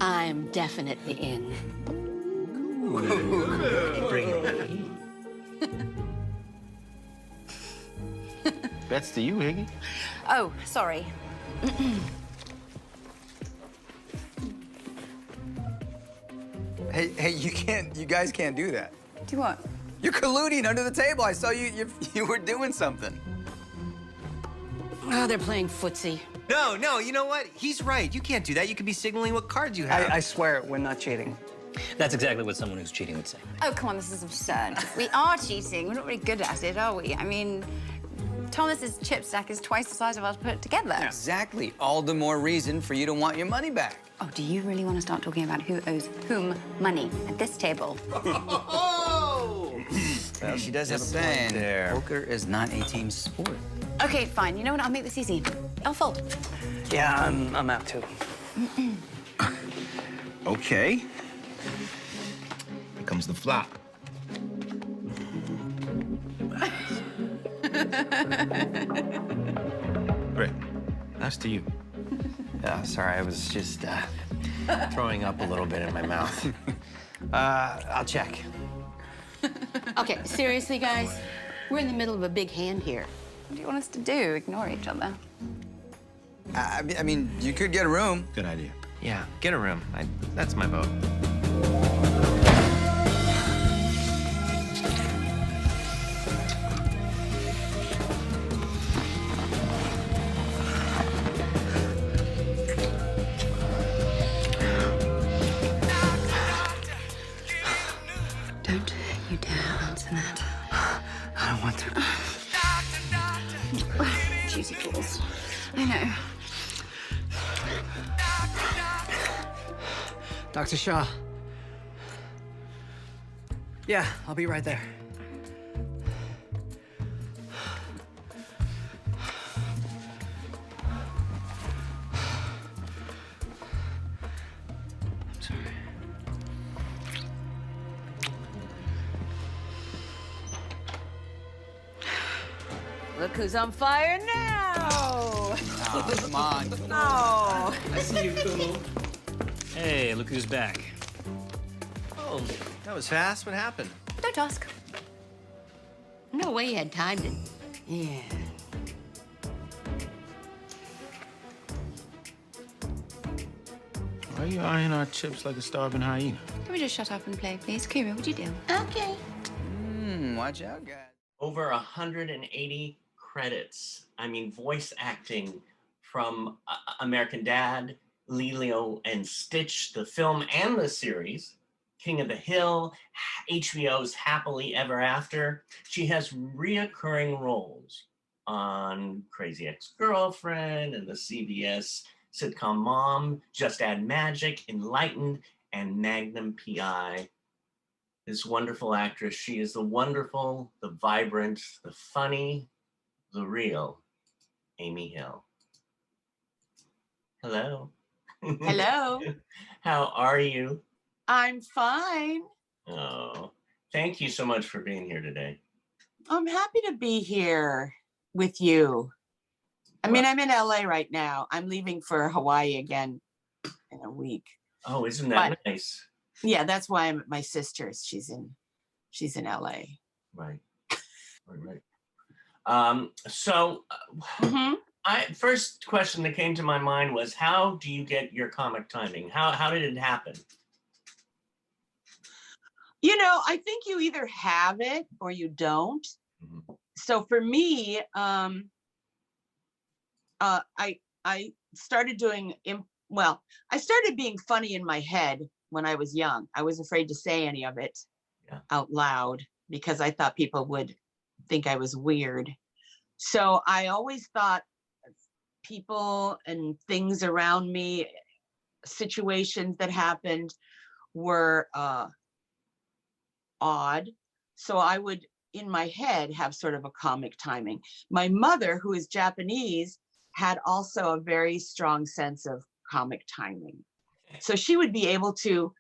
I'm definitely in. Bring it. That's to you, Higgy. Oh, sorry. Hey, you guys can't do that. Do what? You're colluding under the table. I saw you were doing something. Oh, they're playing footsie. No, you know what? He's right. You can't do that. You could be signaling what cards you have. I swear, we're not cheating. That's exactly what someone who's cheating would say. Oh, come on, this is absurd. We are cheating. We're not really good at it, are we? I mean, Thomas's chip stack is twice the size of ours put together. Exactly. All the more reason for you to want your money back. Oh, do you really want to start talking about who owes whom money at this table? Oh! Well, she does have a point there. Poker is not a team sport. Okay, fine. You know what? I'll make this easy. I'll fold. Yeah, I'm out too. Okay. Here comes the flop. Great. That's to you. Sorry, I was just throwing up a little bit in my mouth. I'll check. Okay, seriously, guys? We're in the middle of a big hand here. What do you want us to do? Ignore each other? I mean, you could get a room. Good idea. Yeah, get a room. That's my vote. Don't you dare answer that. I don't want to. Juicy balls. I know. Dr. Shaw. Yeah, I'll be right there. I'm sorry. Look who's on fire now! Oh, come on. Oh. I see you, Kumo. Hey, look who's back. Oh, that was fast. What happened? Don't ask. No way you had timed it. Yeah. Why are you eyeing our chips like a starving hyena? Can we just shut up and play, please? Kira, would you do? Okay. Watch out, guys. Over 180 credits. I mean, voice acting from American Dad, Lelio and Stitch, the film and the series, King of the Hill, HBO's Happily Ever After. She has reoccurring roles on Crazy Ex-Girlfriend and the CBS sitcom Mom, Just Add Magic, Enlightened, and Magnum PI. This wonderful actress, she is the wonderful, the vibrant, the funny, the real Amy Hill. Hello. Hello. How are you? I'm fine. Oh, thank you so much for being here today. I'm happy to be here with you. I mean, I'm in LA right now. I'm leaving for Hawaii again in a week. Oh, isn't that But- nice? Yeah, that's why I'm at my sister's. She's in LA. Right. Right. So Mhm. first question that came to my mind was, how do you get your comic timing? How did it happen? You know, I think you either have it or you don't. Mhm. So for me, I started doing I started being funny in my head when I was young. I was afraid to say any of it out loud because I thought people would think I was weird. So I always thought people and things around me, situations that happened were odd. So I would, in my head, have sort of a comic timing. My mother, who is Japanese, had also a very strong sense of comic timing. So she would be able to,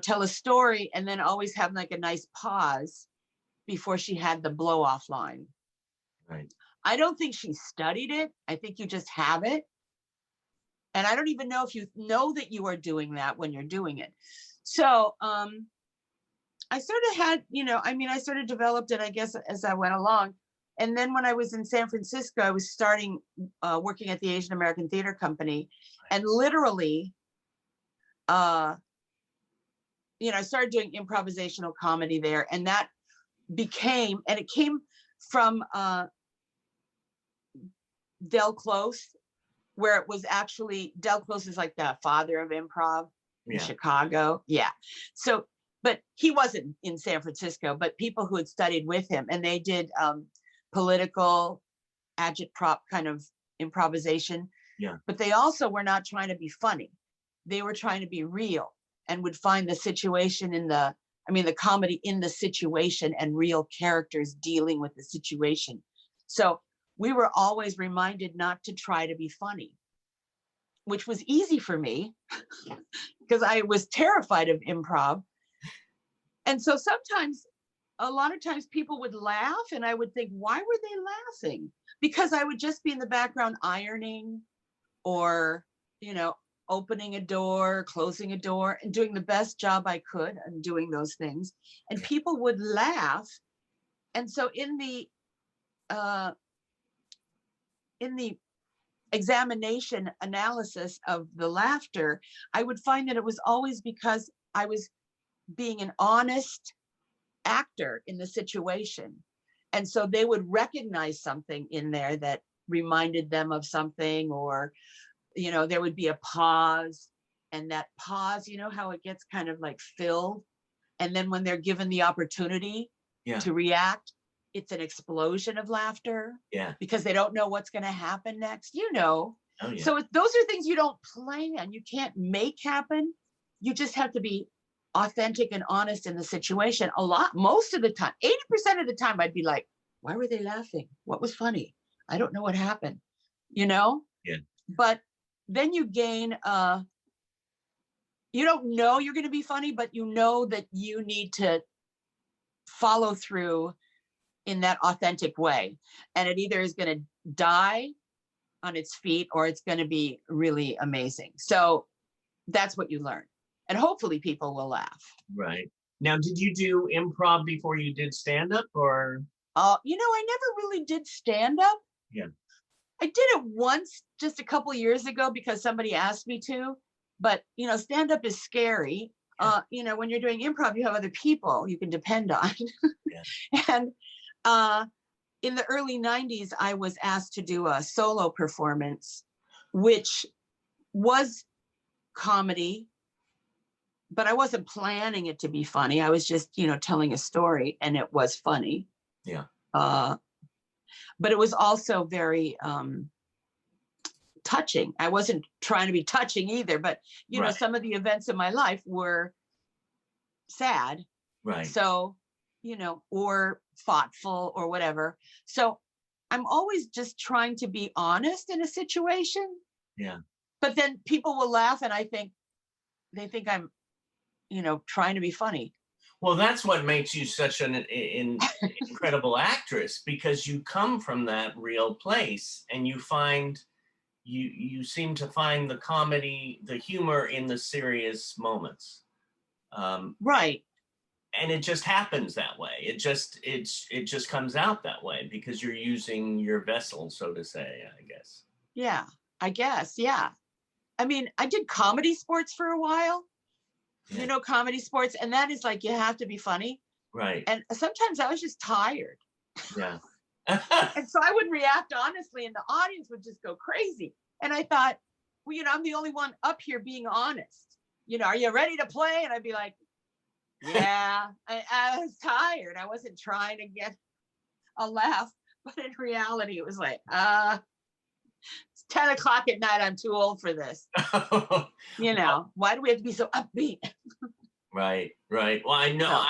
tell a story and then always have like a nice pause before she had the blow off line. Right. I don't think she studied it. I think you just have it. And I don't even know if you know that you are doing that when you're doing it. So I sort of had, I sort of developed it, I guess, as I went along. And then when I was in San Francisco, I was starting working at the Asian American Theater Company, and literally, I started doing improvisational comedy there, and that it came from Del Close, where it was actually, Del Close is like the father of improv in Chicago. Yeah. So, but he wasn't in San Francisco, but people who had studied with him, and they did political agitprop kind of improvisation. Yeah. But they also were not trying to be funny. They were trying to be real, and would find the situation the comedy in the situation and real characters dealing with the situation. So we were always reminded not to try to be funny, which was easy for me because I was terrified of improv. And so a lot of times people would laugh, and I would think, why were they laughing? Because I would just be in the background ironing, or, opening a door, closing a door, and doing the best job I could and doing those things. And people would laugh. And so in the examination analysis of the laughter, I would find that it was always because I was being an honest actor in the situation. And so they would recognize something in there that reminded them of something, or, there would be a pause, and that pause, how it gets kind of like filled. And then when they're given the opportunity to react, it's an explosion of laughter. Yeah. Because they don't know what's going to happen next, Oh, yeah. So those are things you don't plan, you can't make happen. You just have to be authentic and honest in the situation. Most of the time, 80% of the time, I'd be like, why were they laughing? What was funny? I don't know what happened, Yeah. But then you gain, you don't know you're going to be funny, but you know that you need to follow through in that authentic way. And it either is going to die on its feet, or it's going to be really amazing. So that's what you learn. And hopefully people will laugh. Right. Now, did you do improv before you did stand-up, or? I never really did stand-up. Yeah. I did it once, just a couple of years ago, because somebody asked me to. But, stand-up is scary. When you're doing improv, you have other people you can depend on. Yeah. And in the early 90s, I was asked to do a solo performance, which was comedy, but I wasn't planning it to be funny. I was just, telling a story, and it was funny. Yeah. But it was also very touching. I wasn't trying to be touching either, but, Right. some of the events in my life were sad. Right. So, or thoughtful or whatever. So I'm always just trying to be honest in a situation. Yeah. But then people will laugh, and they think I'm, trying to be funny. Well, that's what makes you such an incredible actress, because you come from that real place, and you seem to find the comedy, the humor in the serious moments. Right. And it just happens that way. It just comes out that way because you're using your vessel, so to say, I guess. Yeah, I guess. Yeah. I mean, I did comedy sports for a while, Yeah. Comedy sports, and that is like, you have to be funny. Right. And sometimes I was just tired. Yeah. And so I would react honestly, and the audience would just go crazy. And I thought, well, I'm the only one up here being honest. Are you ready to play? And I'd be like, yeah, I was tired. I wasn't trying to get a laugh, but in reality, it was like, it's 10 o'clock at night. I'm too old for this. Why do we have to be so upbeat? Right. Well, I know.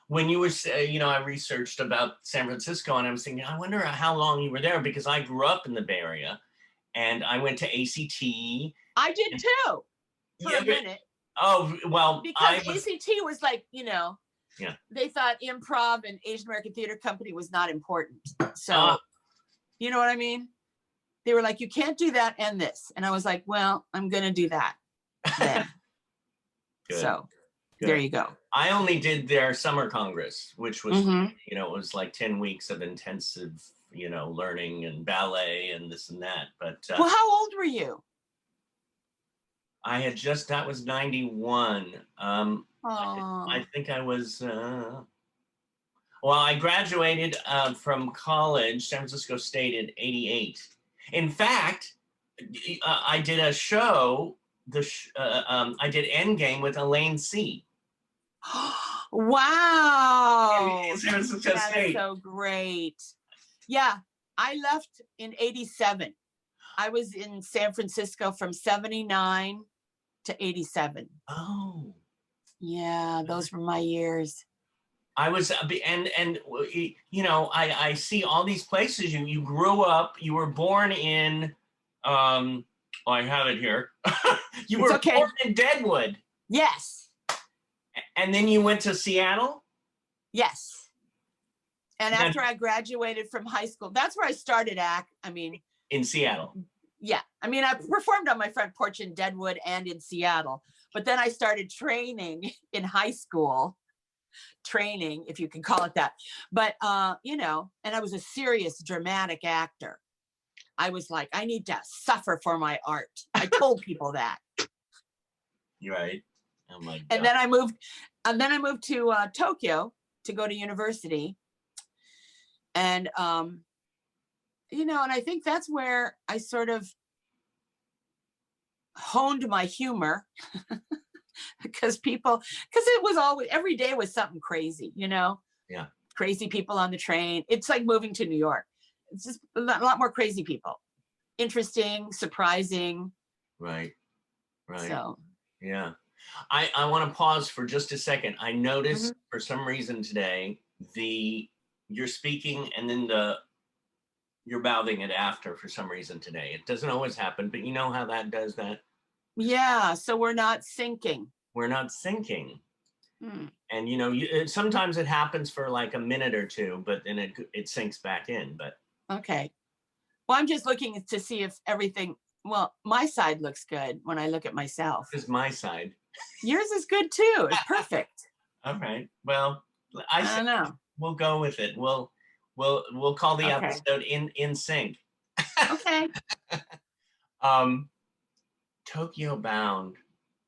When you were, I researched about San Francisco, and I was thinking, I wonder how long you were there, because I grew up in the Bay Area, and I went to ACT. I did too, for a minute. Oh, well, because ACT was like, Yeah. they thought improv and Asian American Theater Company was not important. So, you know what I mean? they were like, you can't do that and this. And I was like, well, I'm going to do that then. Good. So Good. there you go. I only did their summer congress, which was, Mhm. you know, it was like 10 weeks of intensive, you know, learning and ballet and this and that. But Well, how old were you? I had just, that was 91. Oh, I think I was, well, I graduated from college, San Francisco State in 88. In fact, I did a show, I did Endgame with Elaine C. wow. in San Francisco That's State. so great. Yeah, I left in 87. I was in San Francisco from 79 to 87. Oh. Yeah, those were my years. I was, and you know, I see all these places you grew up, you were born in, oh, I have it here. You It's were okay. born in Deadwood, Yes, and then you went to Seattle? yes. And Then- after I graduated from high school, that's where I started act. I mean, In Seattle. yeah. I mean, I performed on my front porch in Deadwood and in Seattle, but then I started training in high school. Training, if you can call it that. But you know, and I was a serious dramatic actor. I was like, I need to suffer for my art. I told people that. You're right. Oh my God. And then I moved to Tokyo to go to university. And you know, and I think that's where I sort of honed my humor. because it was always, every day was something crazy, you know? Yeah. Crazy people on the train. It's like moving to New York. It's just a lot more crazy people. Interesting, surprising. Right. Right. So, Yeah. I want to pause for just a second. I noticed Mm-hmm. for some reason today, you're speaking and then you're mouthing it after for some reason today. It doesn't always happen, but you know how that does that? yeah, so we're not syncing. We're not syncing. Hmm. And you know, sometimes it happens for like a minute or two, but then it sinks back in. But Okay. Well, I'm just looking to see if everything, well, my side looks good when I look at myself. this is my side. Yours is good too. It's perfect. All right. Well, I I say don't know. we'll go with it. We'll call the Okay. episode in sync. Okay. Tokyo Bound.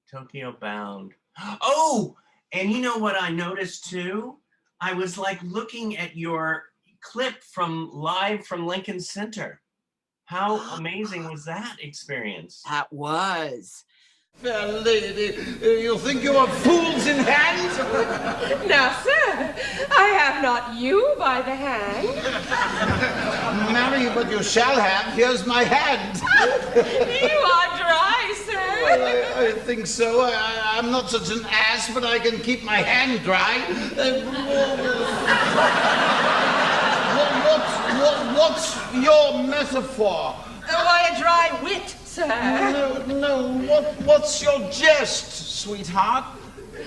Tokyo Bound. Oh, and you know what I noticed too? I was like looking at your clip from live from Lincoln Center. How amazing was that experience? That was. Fair lady, you think you have fools in hand? Now, sir, I have not you by the hand. Marry, but you shall have. Here's my hand. You are dry, sir. Well, I think so. I'm not such an ass, but I can keep my hand dry. What's your metaphor? Why, a dry wit, sir. No. What's your jest, sweetheart?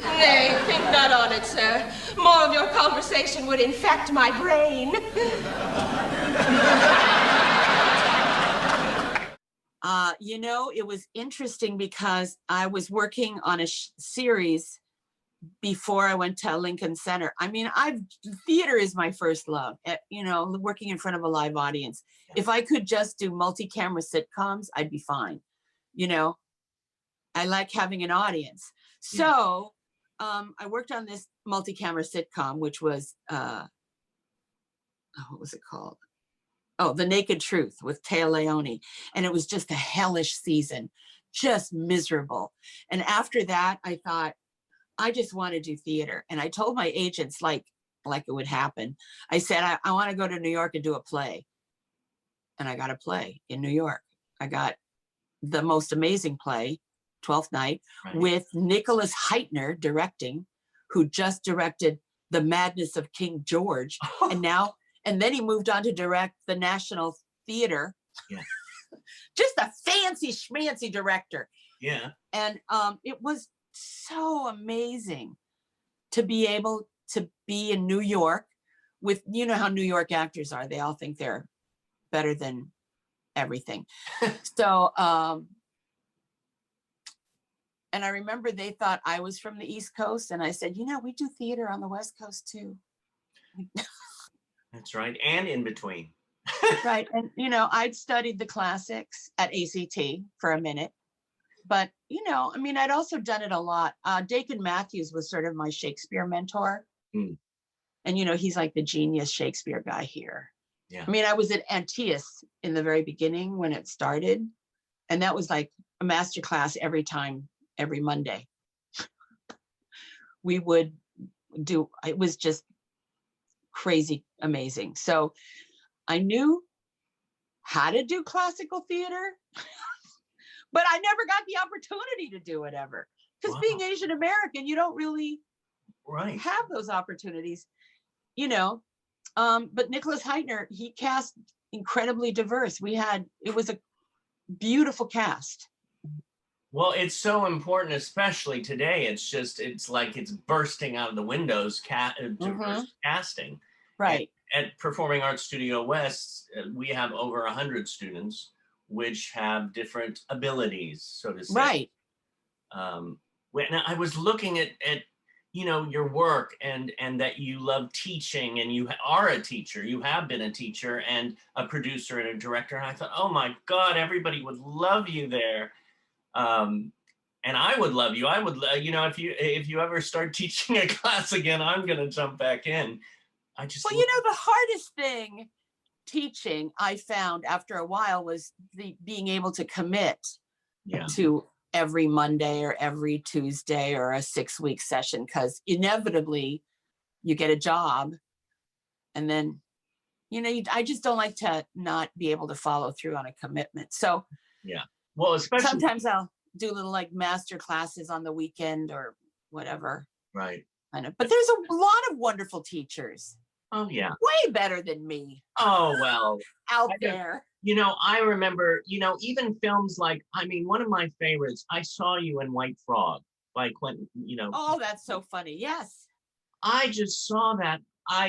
Nay, think not on it, sir. More of your conversation would infect my brain. You know, it was interesting because I was working on a series before I went to Lincoln Center. I mean, theater is my first love, you know, working in front of a live audience. If I could just do multi-camera sitcoms, I'd be fine. You know, I like having an audience. So I worked on this multi-camera sitcom, which was, what was it called? Oh, The Naked Truth with Taya Leone. And it was just a hellish season, just miserable. And after that, I thought, I just want to do theater. And I told my agents like it would happen. I said, I want to go to New York and do a play. And I got a play in New York. I got the most amazing play, Twelfth Night, Right. with Nicholas Heitner directing, who just directed The Madness of King George. And then he moved on to direct the National Theater. Yeah. Just a fancy schmancy director. Yeah. And it was so amazing to be able to be in New York with, you know how New York actors are. They all think they're better than everything. So, and I remember they thought I was from the East Coast, and I said, you know, we do theater on the West Coast too. That's right. And in between. Right. And, you know, I'd studied the classics at ACT for a minute, but, you know, I mean, I'd also done it a lot. Dakin Matthews was sort of my Shakespeare mentor. Mm. And, you know, he's like the genius Shakespeare guy here. Yeah. I mean, I was at Antaeus in the very beginning when it started, and that was like a master class every time, every Monday. We would do, it was just crazy amazing. So I knew how to do classical theater, but I never got the opportunity to do it ever. Because being Asian American, you don't really have those opportunities, you know. But Nicholas Heitner, he cast incredibly diverse. It was a beautiful cast. Well, it's so important, especially today. It's like it's bursting out of the windows, diverse casting. Right. At Performing Arts Studio West, we have over 100 students, which have different abilities, so to say. Right. When I was looking at you know, your work and that you love teaching, and you are a teacher, you have been a teacher and a producer and a director. And I thought, oh my God, everybody would love you there. And I would love you. I would, you know, if you ever start teaching a class again, I'm going to jump back in. Well, you know, the hardest thing teaching I found after a while was being able to commit to every Monday or every Tuesday or a 6-week session, because inevitably you get a job and then, you know, I just don't like to not be able to follow through on a commitment. So yeah, well, especially sometimes I'll do little like master classes on the weekend or whatever. Right. I know, but there's a lot of wonderful teachers. Oh yeah. Way better than me. Oh, well. Out there. You know, I remember, you know, even films like, I mean, one of my favorites, I Saw You in White Frog by Quentin, you know. Oh, that's so funny. Yes. I just saw that.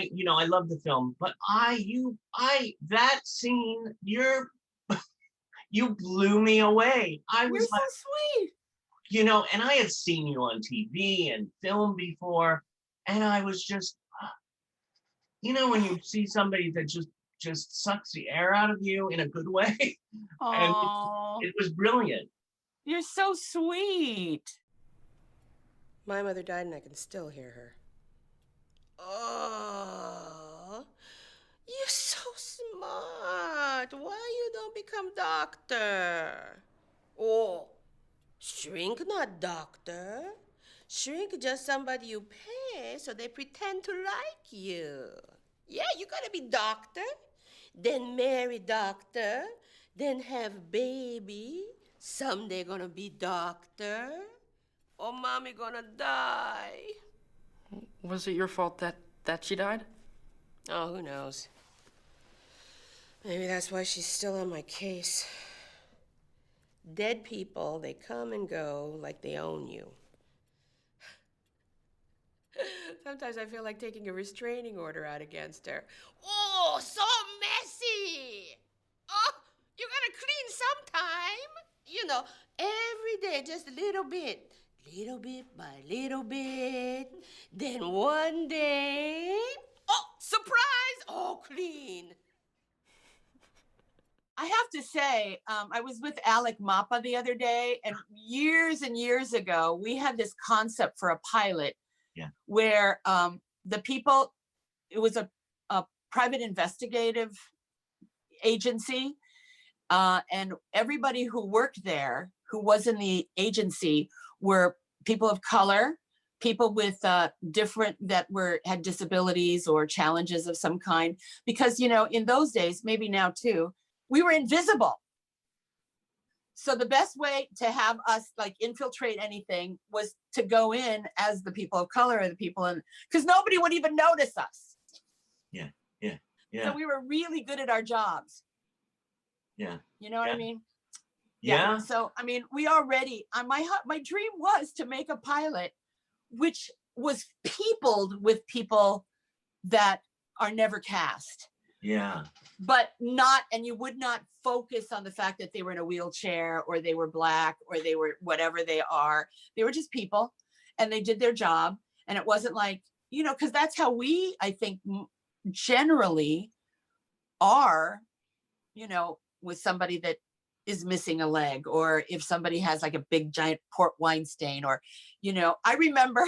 You know, I love the film, but that scene, you blew me away. You're so sweet. You know, and I had seen you on TV and film before, and I was just, you know, when you see somebody that just sucks the air out of you in a good way. And it was brilliant. You're so sweet. My mother died and I can still hear her. Oh, you're so smart. Why you don't become doctor? Oh, shrink not doctor. Shrink just somebody you pay so they pretend to like you. Yeah, you gotta be doctor, then marry doctor, then have baby. Someday gonna be doctor, or mommy gonna die. Was it your fault that she died? Oh, who knows? Maybe that's why she's still on my case. Dead people, they come and go like they own you. Sometimes I feel like taking a restraining order out against her. Oh, so messy! Oh, you gotta clean sometime. You know, every day, just a little bit by little bit. Then one day, oh, surprise! Oh, clean. I have to say, I was with Alec Mapa the other day, and years ago, we had this concept for a pilot where the people, it was a private investigative agency, and everybody who worked there, who was in the agency, were people of color, people with had disabilities or challenges of some kind, because, you know, in those days, maybe now too, we were invisible. So the best way to have us like infiltrate anything was to go in as the people of color or the people in, because nobody would even notice us. Yeah. So we were really good at our jobs. Yeah. You know what I mean? Yeah. So, I mean, we already, my dream was to make a pilot which was peopled with people that are never cast. Yeah. But not, and you would not focus on the fact that they were in a wheelchair or they were Black or they were whatever they are. They were just people and they did their job. And it wasn't like, you know, because that's how we, I think, generally are, you know, with somebody that is missing a leg, or if somebody has like a big giant port wine stain, or, you know, I remember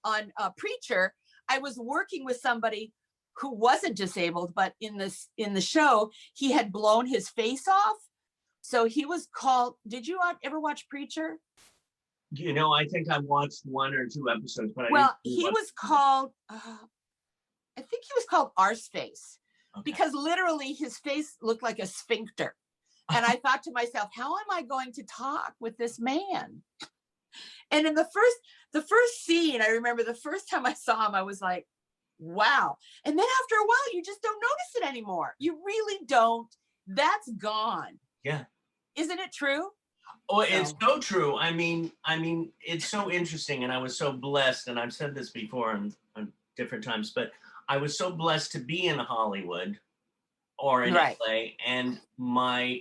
on Preacher, I was working with somebody who wasn't disabled, but in the show, he had blown his face off. So he was called, did you ever watch Preacher? You know, I think I watched 1 or 2 episodes, but well, he was called, I think he was called Arseface, because literally his face looked like a sphincter. And I thought to myself, how am I going to talk with this man? And in the first scene, I remember the first time I saw him, I was like, wow. And then after a while, you just don't notice it anymore. You really don't. That's gone. Yeah. Isn't it true? Oh, it's so true. I mean, it's so interesting, and I was so blessed, and I've said this before on different times, but I was so blessed to be in Hollywood or in LA, and my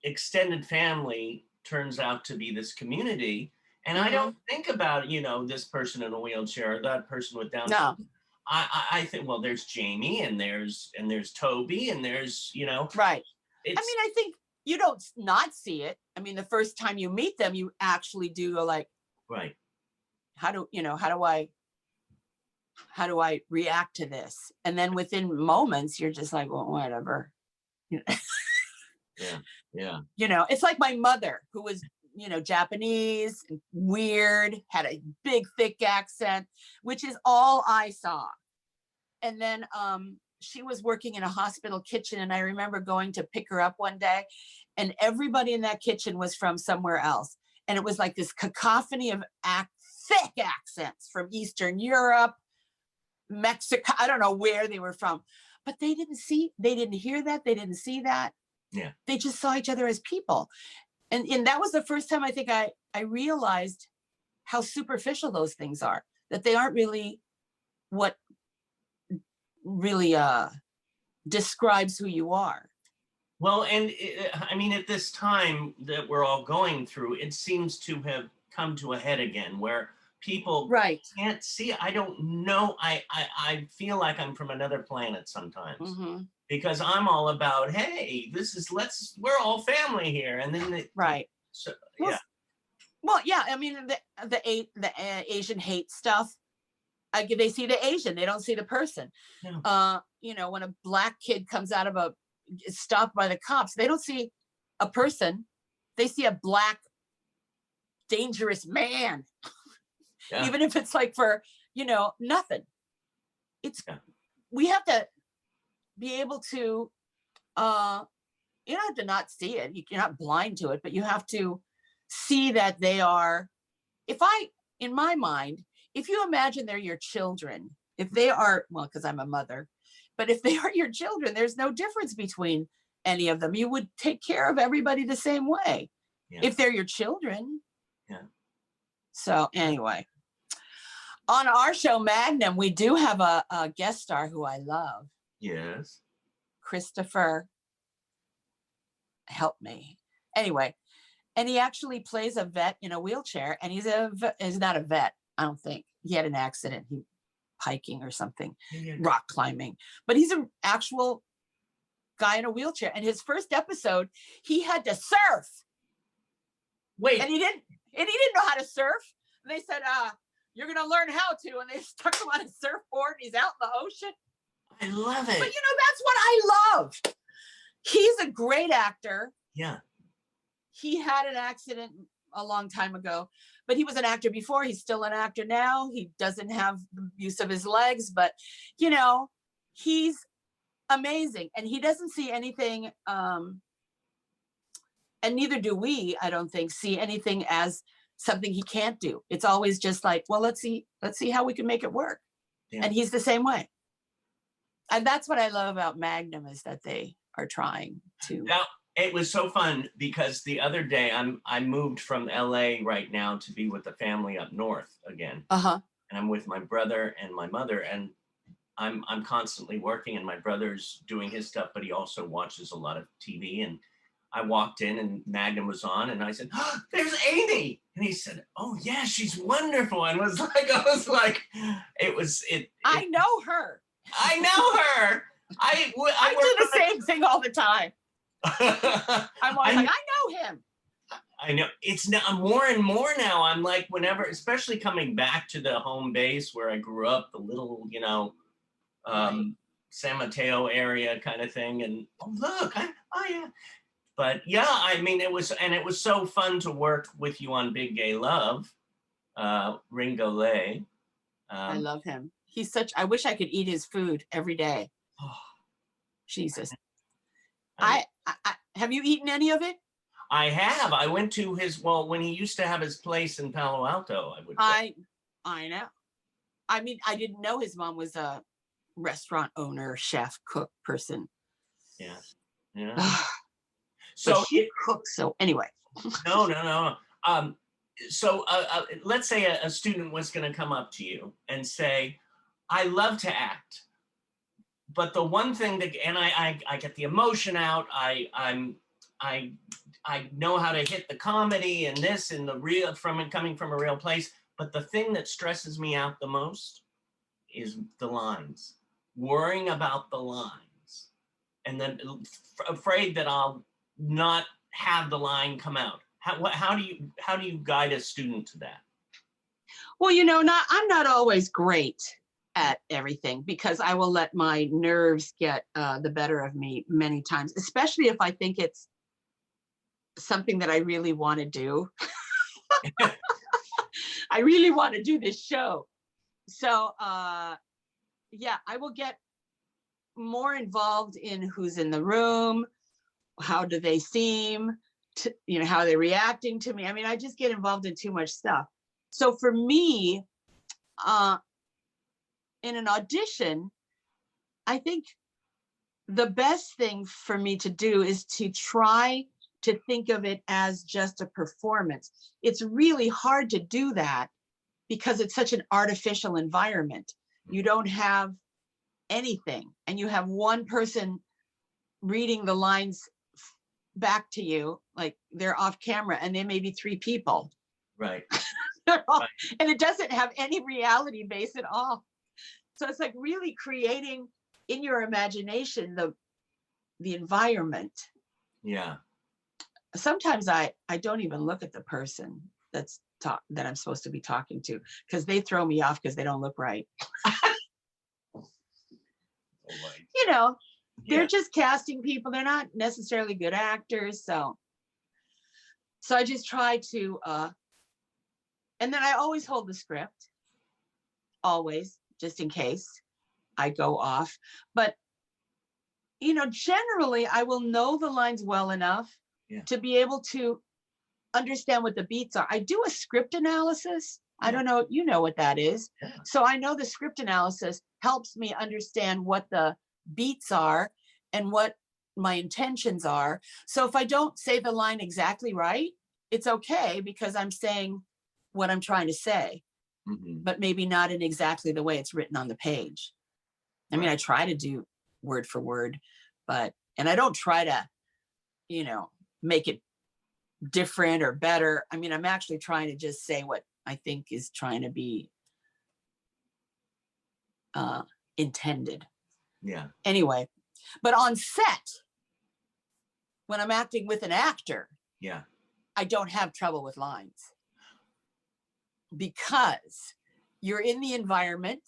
extended family turns out to be this community, and I don't think about, you know, this person in a wheelchair or that person with Down syndrome. I think, well, there's Jamie and there's Toby and there's, you know. Right. I mean, I think you don't not see it. I mean, the first time you meet them, you actually do go like, right. How do I react to this? And then within moments, you're just like, well, whatever. Yeah. You know, it's like my mother, who was, you know, Japanese, weird, had a big, thick accent, which is all I saw. And then she was working in a hospital kitchen, and I remember going to pick her up one day, and everybody in that kitchen was from somewhere else. And it was like this cacophony of thick accents from Eastern Europe, Mexico, I don't know where they were from, but they didn't hear that, they didn't see that. Yeah. They just saw each other as people. And that was the first time I think I realized how superficial those things are, that they aren't really what really describes who you are. Well, and I mean, at this time that we're all going through, it seems to have come to a head again, where people can't see. I don't know. I feel like I'm from another planet sometimes, because I'm all about, hey, we're all family here, and then So yeah. Well, yeah. I mean, the Asian hate stuff. They see the Asian, they don't see the person. Yeah. You know, when a Black kid comes out of is stopped by the cops, they don't see a person, they see a Black dangerous man. Yeah. Even if it's like for, you know, nothing. We have to be able to, you don't have to not see it. You're not blind to it, but you have to see that they are, in my mind, if you imagine they're your children, if they are, well, because I'm a mother, but if they are your children, there's no difference between any of them. You would take care of everybody the same way if they're your children. Yeah. So anyway, on our show, Magnum, we do have a guest star who I love. Yes. Christopher, help me. Anyway, and he actually plays a vet in a wheelchair, and he's not a vet. I don't think he had an accident. He hiking or something, rock climbing, but he's an actual guy in a wheelchair. And his first episode, he had to surf. Wait, and he didn't know how to surf. And they said, you're going to learn how to. And they stuck him on a surfboard. And he's out in the ocean. I love it. But you know, that's what I love. He's a great actor. Yeah. He had an accident a long time ago, but he was an actor before. He's still an actor now. He doesn't have the use of his legs, but you know, he's amazing, and he doesn't see anything, and neither do we, I don't think, see anything as something he can't do. It's always just like, well, let's see how we can make it work. Yeah. And he's the same way. And that's what I love about Magnum, is that they are trying to. Now, it was so fun because the other day I moved from LA right now to be with the family up north again. Uh-huh. And I'm with my brother and my mother, and I'm constantly working, and my brother's doing his stuff, but he also watches a lot of TV. And I walked in and Magnum was on, and I said, oh, there's Amy. And he said, oh yeah, she's wonderful. And I know her. I know her. I do the same thing all the time. I'm always like, I know him. I know it's now more and more now. I'm like, whenever, especially coming back to the home base where I grew up, the little, San Mateo area kind of thing. And oh, look, yeah. But yeah, I mean, it was so fun to work with you on Big Gay Love, Ringo Lee. I love him. I wish I could eat his food every day. Oh, Jesus. I have you eaten any of it? I have. I went to when he used to have his place in Palo Alto, I know. I mean, I didn't know his mom was a restaurant owner, chef, cook person. Yeah. Yeah. So she cooks. So anyway. No. So let's say a student was going to come up to you and say, I love to act, but the one thing and I get the emotion out. I know how to hit the comedy and this and the real coming from a real place. But the thing that stresses me out the most is the lines, worrying about the lines, and then afraid that I'll not have the line come out. How do you guide a student to that? Well, I'm not always great at everything, because I will let my nerves get the better of me many times, especially if I think it's something that I really want to do. I really want to do this show. So yeah, I will get more involved in who's in the room, how do they seem, how they're reacting to me. I mean, I just get involved in too much stuff. So for me, in an audition, I think the best thing for me to do is to try to think of it as just a performance. It's really hard to do that because it's such an artificial environment. You don't have anything, and you have one person reading the lines back to you, like they're off camera, and there may be 3 people. Right. And it doesn't have any reality base at all. So it's like really creating in your imagination the environment. Yeah. Sometimes I don't even look at the person that I'm supposed to be talking to, because they throw me off because they don't look right. They're just casting people. They're not necessarily good actors. So I just try to, and then I always hold the script, always, just in case I go off. But, generally I will know the lines well enough to be able to understand what the beats are. I do a script analysis. I don't know, you know what that is. Yeah. So I know the script analysis helps me understand what the beats are and what my intentions are. So if I don't say the line exactly right, it's okay, because I'm saying what I'm trying to say, but maybe not in exactly the way it's written on the page. I mean, I try to do word for word, and I don't try to, make it different or better. I mean, I'm actually trying to just say what I think is trying to be intended. Yeah. Anyway, but on set, when I'm acting with an actor, I don't have trouble with lines, because you're in the environment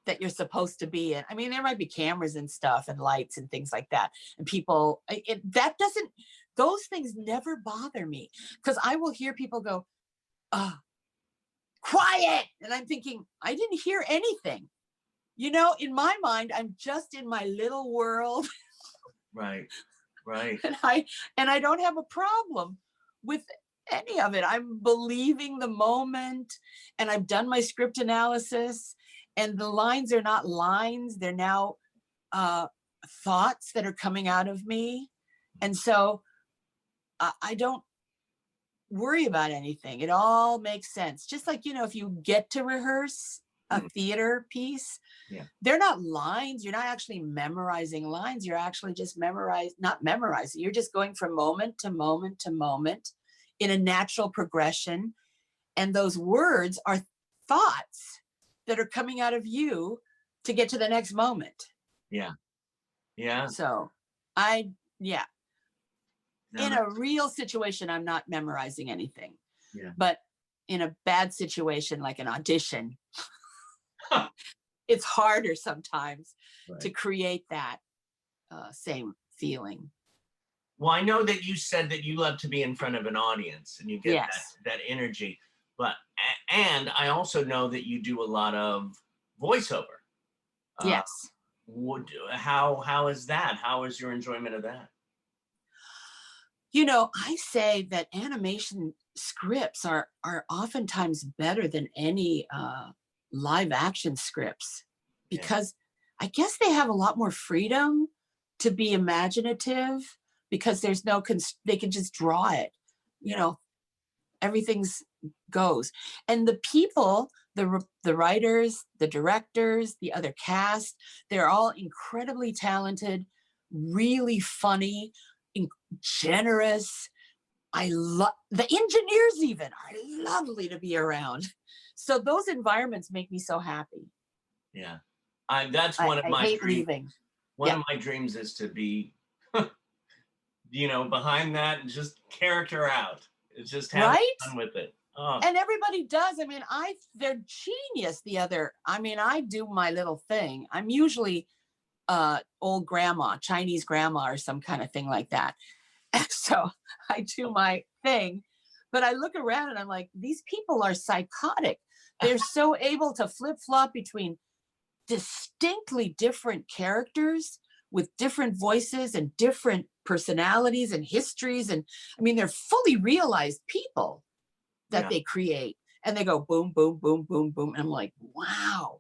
that you're supposed to be in. I mean, there might be cameras and stuff and lights and things like that, and people, those things never bother me, because I will hear people go, quiet. And I'm thinking, I didn't hear anything. In my mind, I'm just in my little world. Right. And I don't have a problem with any of it. I'm believing the moment, and I've done my script analysis, and the lines are not lines. They're now thoughts that are coming out of me. And so I don't worry about anything. It all makes sense. Just like, if you get to rehearse a theater piece, they're not lines. You're not actually memorizing lines. You're actually just not memorizing. You're just going from moment to moment to moment in a natural progression. And those words are thoughts that are coming out of you to get to the next moment. Yeah. Yeah. So in a real situation, I'm not memorizing anything. Yeah. But in a bad situation, like an audition, it's harder sometimes to create that same feeling. Well, I know that you said that you love to be in front of an audience and you get that energy, but and I also know that you do a lot of voiceover. Yes. How is that? How is your enjoyment of that? You know, I say that animation scripts are oftentimes better than any live action scripts, because I guess they have a lot more freedom to be imaginative, because there's no they can just draw it, you know, everything's goes. And the people, the writers, the directors, the other cast, they're all incredibly talented, really funny, generous. I love the engineers, even are lovely to be around. So those environments make me so happy. Yeah. That's one of my hate dreams. leaving. One of my dreams is to be, you know, behind that and just character out. It's just having fun with it. Oh. And everybody does. I mean, they're genius. I do my little thing. I'm usually old grandma, Chinese grandma or some kind of thing like that. And so I do my thing, but I look around and I'm like, these people are psychotic. They're so able to flip-flop between distinctly different characters with different voices and different personalities and histories. And I mean, they're fully realized people that they create, and they go boom, boom, boom, boom, boom. And I'm like, wow,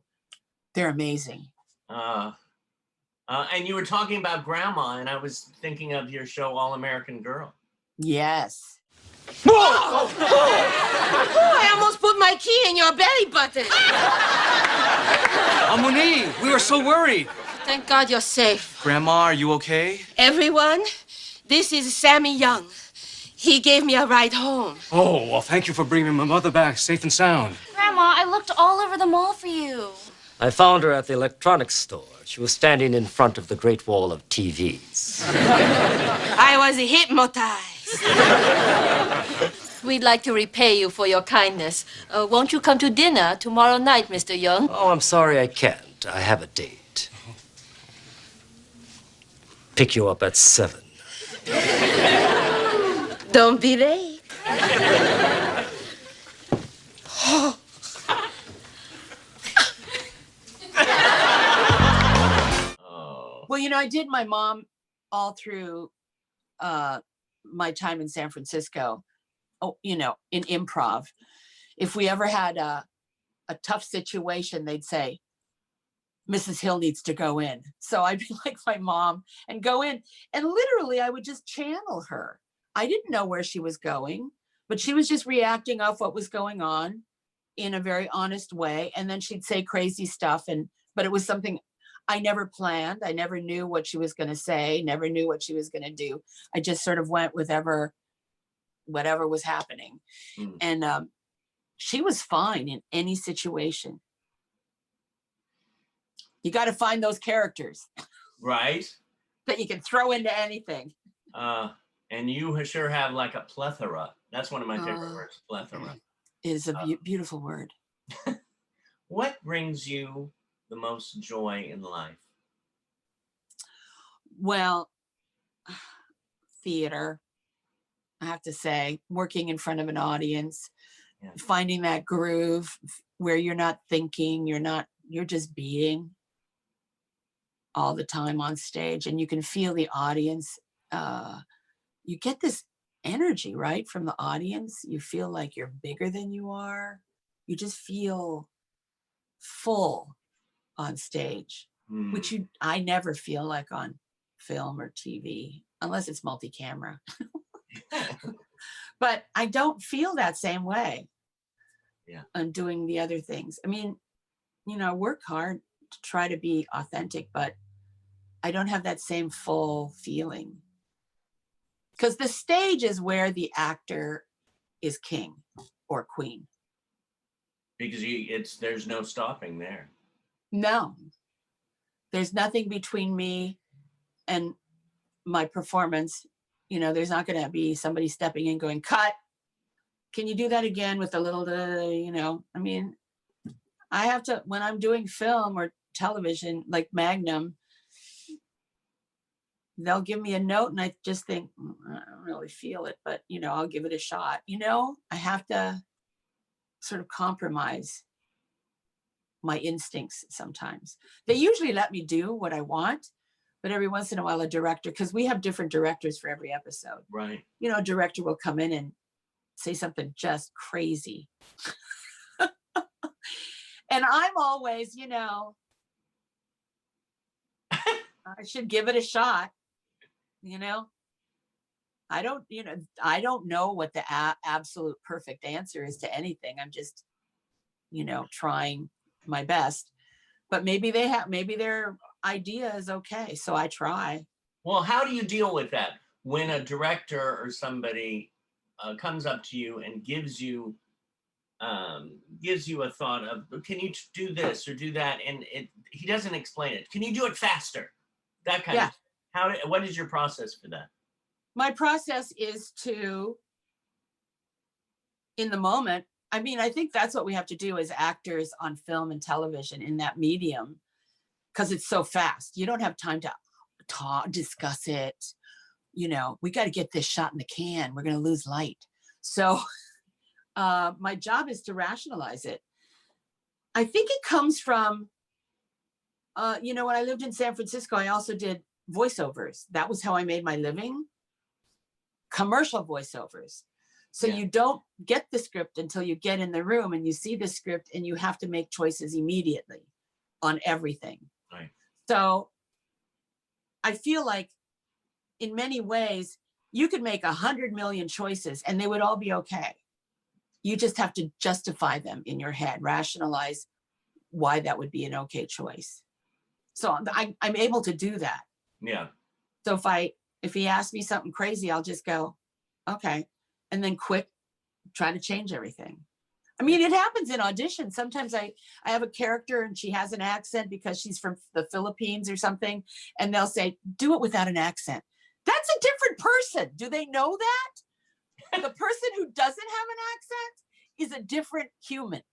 they're amazing. And you were talking about grandma, and I was thinking of your show, All American Girl. Yes. Whoa! Oh, I almost put my key in your belly button. Amoni, we were so worried. Thank God you're safe. Grandma, are you okay? Everyone, this is Sammy Young. He gave me a ride home. Oh, well, thank you for bringing my mother back safe and sound. Grandma, I looked all over the mall for you. I found her at the electronics store. She was standing in front of the Great Wall of TVs. I was hypnotized. We'd like to repay you for your kindness. Won't you come to dinner tomorrow night, Mr. Young? Oh, I'm sorry I can't. I have a date. Pick you up at 7. Don't be late. Well, you know, I did my mom all through my time in San Francisco, you know, in improv. If we ever had a tough situation, they'd say, Mrs. Hill needs to go in. So I'd be like my mom and go in, and literally I would just channel her. I didn't know where she was going, but she was just reacting off what was going on in a very honest way. And then she'd say crazy stuff, but it was something I never planned. I never knew what she was going to say, never knew what she was going to do. I just sort of went with whatever was happening. And she was fine in any situation. You got to find those characters. Right. That you can throw into anything. And you sure have like a plethora. That's one of my favorite words, plethora. It is a beautiful word. What brings you the most joy in life? Well, theater, I have to say, working in front of an audience, finding that groove where you're not thinking, you're just being all the time on stage, and you can feel the audience. You get this energy, right, from the audience. You feel like you're bigger than you are. You just feel full on stage, which I never feel like on film or TV, unless it's multi-camera. But I don't feel that same way on doing the other things. I mean, you know, I work hard to try to be authentic, but I don't have that same full feeling. Because the stage is where the actor is king or queen. Because there's no stopping there. No, there's nothing between me and my performance. You know, there's not going to be somebody stepping in going, cut. Can you do that again with a little, you know, I mean, I have to, when I'm doing film or television, like Magnum, they'll give me a note and I just think, I don't really feel it, but, you know, I'll give it a shot. You know, I have to sort of compromise my instincts sometimes. They usually let me do what I want, but every once in a while a director, because we have different directors for every episode. Right. You know, a director will come in and say something just crazy. And I'm always, you know, I should give it a shot, you know. I don't know what the absolute perfect answer is to anything. I'm just, you know, trying my best. But maybe their idea is okay, so I try. Well, how do you deal with that when a director or somebody comes up to you and gives you a thought of, can you do this or do that, and he doesn't explain it. Can you do it faster? That kind of. What is your process for that? My process is to, in the moment, I mean, I think that's what we have to do as actors on film and television in that medium, because it's so fast. You don't have time to discuss it. You know, we got to get this shot in the can. We're going to lose light. So my job is to rationalize it. I think it comes from, you know, when I lived in San Francisco, I also did voiceovers. That was how I made my living. Commercial voiceovers. So you don't get the script until you get in the room and you see the script and you have to make choices immediately on everything. Right. So I feel like in many ways, you could make 100 million choices and they would all be okay. You just have to justify them in your head, rationalize why that would be an okay choice. So I'm able to do that. Yeah. So if he asks me something crazy, I'll just go, okay. And then quick, try to change everything. I mean, it happens in auditions. Sometimes I have a character and she has an accent because she's from the Philippines or something. And they'll say, do it without an accent. That's a different person. Do they know that? The person who doesn't have an accent is a different human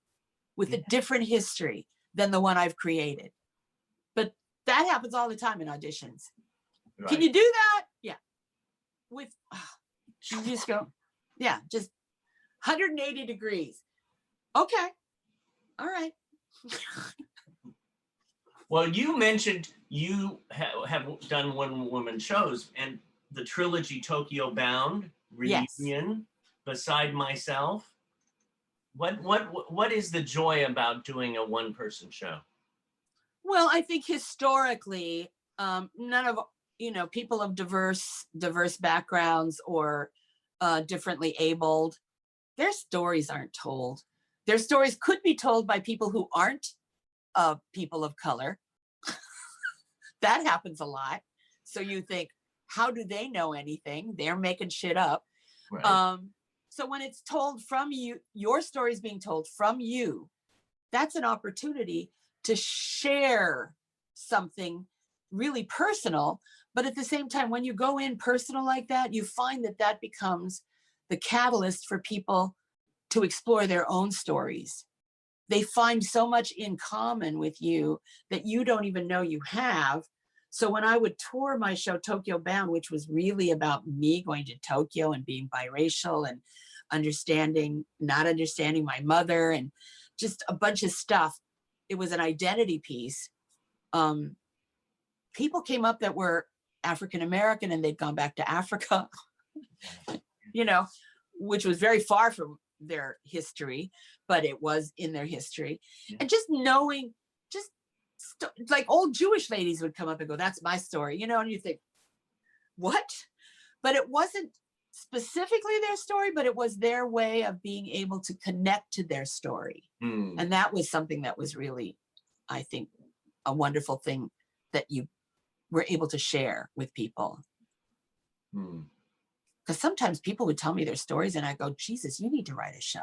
with a different history than the one I've created. But that happens all the time in auditions. Right. Can you do that? Yeah. You just go, yeah, just 180 degrees. Okay. All right. Well, you mentioned you have done one-woman shows, and the trilogy Tokyo Bound, Reunion, Beside Myself. What is the joy about doing a one-person show? Well, I think historically, none of, you know, people of diverse backgrounds or differently abled, their stories aren't told. Their stories could be told by people who aren't people of color. That happens a lot. So you think, how do they know anything? They're making shit up. Right. So when it's told from you, your story is being told from you, that's an opportunity to share something really personal. But at the same time, when you go in personal like that, you find that becomes the catalyst for people to explore their own stories. They find so much in common with you that you don't even know you have. So when I would tour my show, Tokyo Bound, which was really about me going to Tokyo and being biracial and not understanding my mother and just a bunch of stuff. It was an identity piece. People came up that were African-American and they'd gone back to Africa, you know, which was very far from their history, but it was in their history. And just knowing, like old Jewish ladies would come up and go, that's my story, you know, and you think, what? But it wasn't specifically their story, but it was their way of being able to connect to their story. And that was something that was really I think, a wonderful thing that you were able to share with people. Because sometimes people would tell me their stories and I go, Jesus, you need to write a show.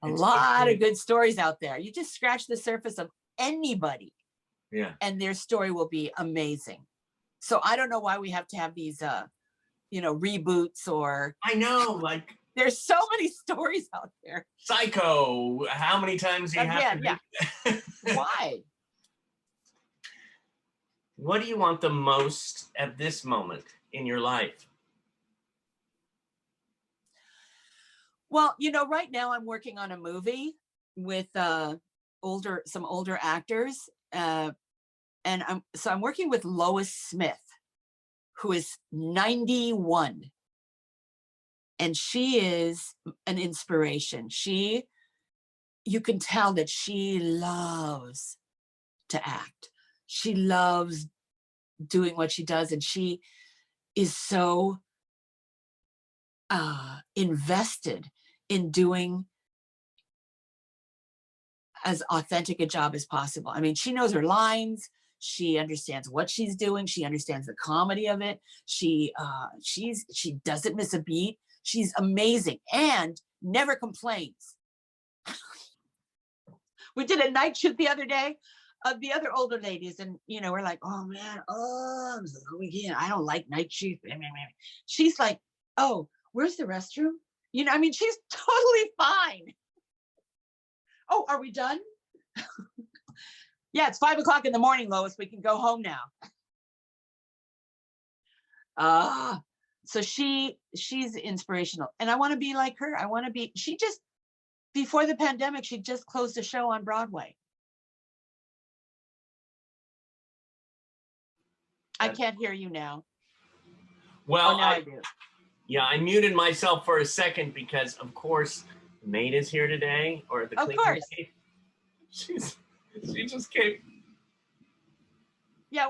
A lot of good stories out there. You just scratch the surface of anybody. Yeah. And their story will be amazing. So I don't know why we have to have these, reboots or. I know, like. There's so many stories out there. Psycho. How many times do you have to? Yeah. Why? What do you want the most at this moment in your life? Well, right now I'm working on a movie with some older actors. And I'm working with Lois Smith, who is 91. And she is an inspiration. You can tell that she loves to act. She loves doing what she does. And she is so invested in doing as authentic a job as possible. I mean, she knows her lines. She understands what she's doing. She understands the comedy of it. She doesn't miss a beat. She's amazing and never complains. We did a night shoot the other day of the other older ladies, and we're like, oh man, I don't like night shoots. She's like, oh, where's the restroom? She's totally fine. Oh, are we done? Yeah, it's 5 o'clock in the morning, Lois. We can go home now. So she's inspirational, and I want to be like her. Before the pandemic, she just closed a show on Broadway. I can't hear you now. Well, now I do. Yeah, I muted myself for a second because, of course, the maid is here today, or the cleaning maid. She just came. Yeah,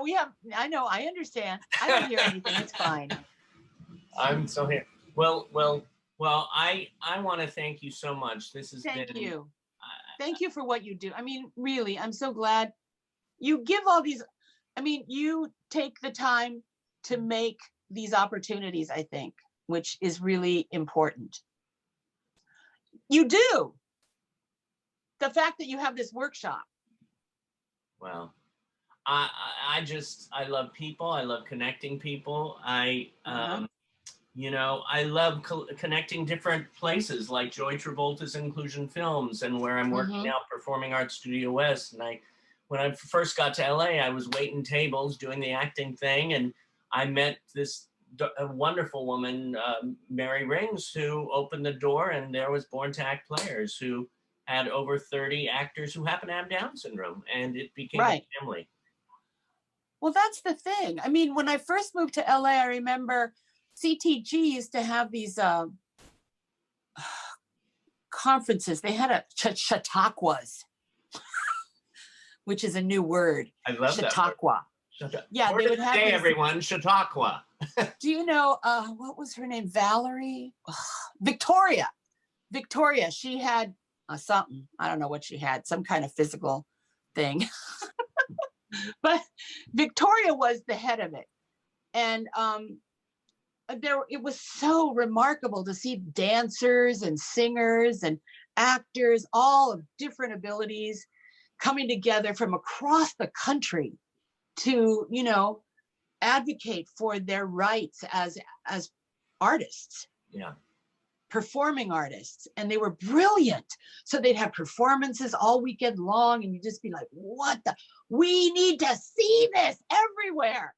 I know, I understand. I don't hear anything, it's fine. I'm so here. Well, I want to thank you so much. This has been. Thank you. Thank you for what you do. Really, I'm so glad you give all these, you take the time to make these opportunities, I think, which is really important. You do. The fact that you have this workshop. Well, I love people. I love connecting people. I love connecting different places like Joy Travolta's Inclusion Films and where I'm working now, Performing Arts Studio West. And when I first got to LA, I was waiting tables doing the acting thing. And I met this wonderful woman, Mary Rings, who opened the door, and there was Born to Act Players, who had over 30 actors who happen to have Down syndrome, and it became a family. Well, that's the thing. When I first moved to LA, I remember CTG used to have these conferences. They had a Chautauquas, which is a new word. I love Chautauqua. That. Yeah, they would have these... everyone, Chautauqua. Do you know what was her name? Valerie? Victoria. She had something. I don't know what she had. Some kind of physical thing. But Victoria was the head of it. And it was so remarkable to see dancers and singers and actors, all of different abilities, coming together from across the country to, advocate for their rights as artists. Yeah. Performing artists, and they were brilliant. So they'd have performances all weekend long, and you'd just be like, we need to see this everywhere.